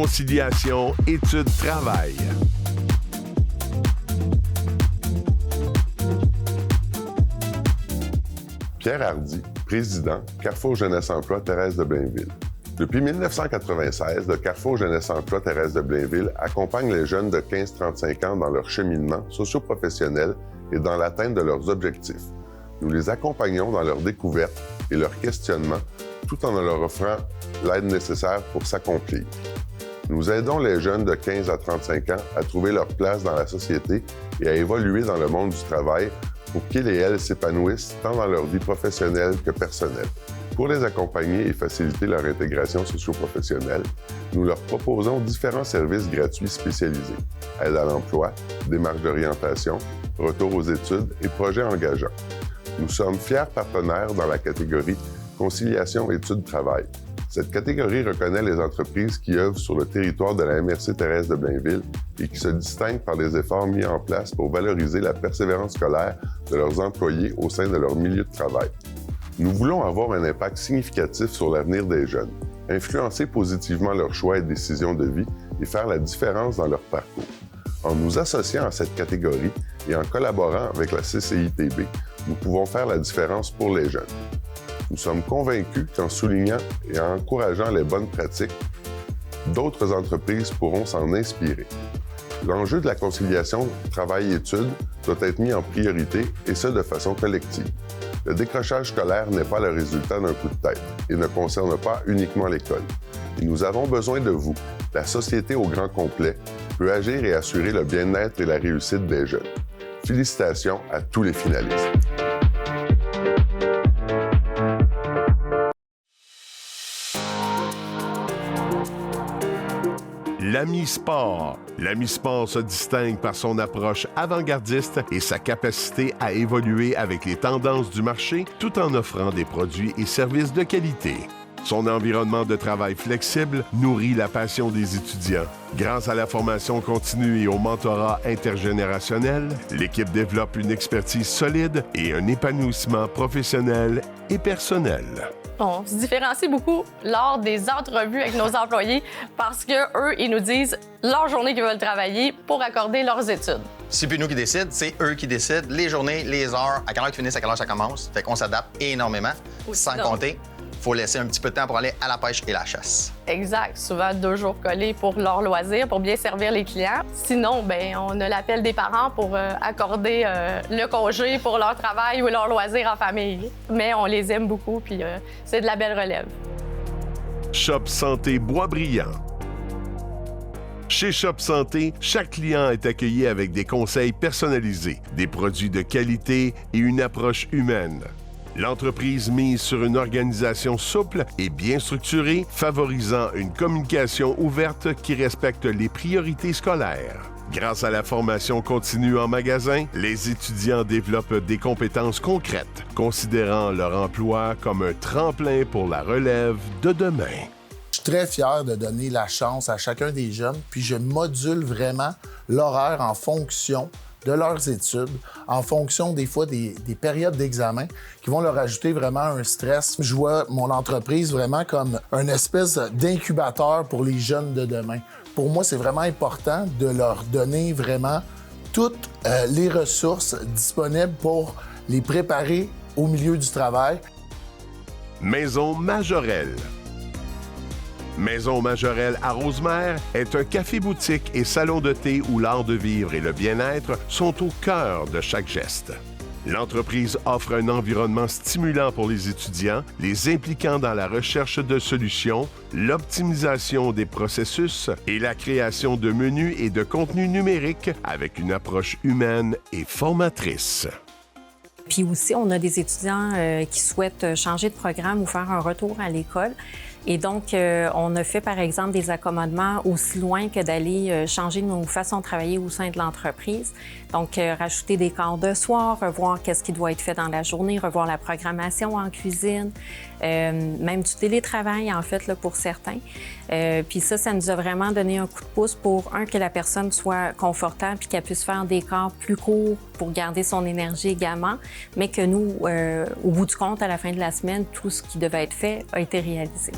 Conciliation, études, travail. Pierre Hardy, président, Carrefour Jeunesse Emploi Thérèse de Blainville. Depuis 1996, le Carrefour Jeunesse Emploi Thérèse de Blainville accompagne les jeunes de 15-35 ans dans leur cheminement socio-professionnel et dans l'atteinte de leurs objectifs. Nous les accompagnons dans leur découverte et leur questionnement, tout en leur offrant l'aide nécessaire pour s'accomplir. Nous aidons les jeunes de 15 à 35 ans à trouver leur place dans la société et à évoluer dans le monde du travail pour qu'ils et elles s'épanouissent tant dans leur vie professionnelle que personnelle. Pour les accompagner et faciliter leur intégration socio-professionnelle, nous leur proposons différents services gratuits spécialisés: aide à l'emploi, démarche d'orientation, retour aux études et projets engageants. Nous sommes fiers partenaires dans la catégorie Conciliation études-travail. Cette catégorie reconnaît les entreprises qui œuvrent sur le territoire de la MRC Thérèse de Blainville et qui se distinguent par les efforts mis en place pour valoriser la persévérance scolaire de leurs employés au sein de leur milieu de travail. Nous voulons avoir un impact significatif sur l'avenir des jeunes, influencer positivement leurs choix et décisions de vie et faire la différence dans leur parcours. En nous associant à cette catégorie et en collaborant avec la CCITB, nous pouvons faire la différence pour les jeunes. Nous sommes convaincus qu'en soulignant et en encourageant les bonnes pratiques, d'autres entreprises pourront s'en inspirer. L'enjeu de la conciliation travail-études doit être mis en priorité et ce de façon collective. Le décrochage scolaire n'est pas le résultat d'un coup de tête et ne concerne pas uniquement l'école. Et nous avons besoin de vous. La société au grand complet peut agir et assurer le bien-être et la réussite des jeunes. Félicitations à tous les finalistes. L'Ami Sport. L'Ami Sport se distingue par son approche avant-gardiste et sa capacité à évoluer avec les tendances du marché tout en offrant des produits et services de qualité. Son environnement de travail flexible nourrit la passion des étudiants. Grâce à la formation continue et au mentorat intergénérationnel, l'équipe développe une expertise solide et un épanouissement professionnel et personnel. On se différencie beaucoup lors des entrevues avec nos employés parce qu'eux, ils nous disent leur journée qu'ils veulent travailler pour accorder leurs études. C'est plus nous qui décident, c'est eux qui décident. Les journées, les heures, à quelle heure ils finissent, à quelle heure ça commence. Fait qu'on s'adapte énormément. Sans compter, il faut laisser un petit peu de temps pour aller à la pêche et la chasse. Exact. Souvent 2 jours collés pour leur loisir, pour bien servir les clients. Sinon, on a l'appel des parents pour accorder le congé pour leur travail ou leur loisir en famille. Mais on les aime beaucoup, puis c'est de la belle relève. Shop Santé Boisbriand. Chez Shop Santé, chaque client est accueilli avec des conseils personnalisés, des produits de qualité et une approche humaine. L'entreprise mise sur une organisation souple et bien structurée, favorisant une communication ouverte qui respecte les priorités scolaires. Grâce à la formation continue en magasin, les étudiants développent des compétences concrètes, considérant leur emploi comme un tremplin pour la relève de demain. Je suis très fier de donner la chance à chacun des jeunes, puis je module vraiment l'horaire en fonction de leurs études, en fonction des fois des périodes d'examen qui vont leur ajouter vraiment un stress. Je vois mon entreprise vraiment comme une espèce d'incubateur pour les jeunes de demain. Pour moi, c'est vraiment important de leur donner vraiment toutes les ressources disponibles pour les préparer au milieu du travail. Maison Majorelle. Maison Majorelle à Rosemère est un café-boutique et salon de thé où l'art de vivre et le bien-être sont au cœur de chaque geste. L'entreprise offre un environnement stimulant pour les étudiants, les impliquant dans la recherche de solutions, l'optimisation des processus et la création de menus et de contenus numériques avec une approche humaine et formatrice. Puis aussi, on a des étudiants qui souhaitent changer de programme ou faire un retour à l'école. Et donc, on a fait, par exemple, des accommodements aussi loin que d'aller changer nos façons de travailler au sein de l'entreprise. Donc, rajouter des quarts de soir, revoir qu'est-ce qui doit être fait dans la journée, revoir la programmation en cuisine, même du télétravail, en fait, là, pour certains. Puis ça nous a vraiment donné un coup de pouce pour, que la personne soit confortable puis qu'elle puisse faire des quarts plus courts pour garder son énergie également, mais que nous, au bout du compte, à la fin de la semaine, tout ce qui devait être fait a été réalisé.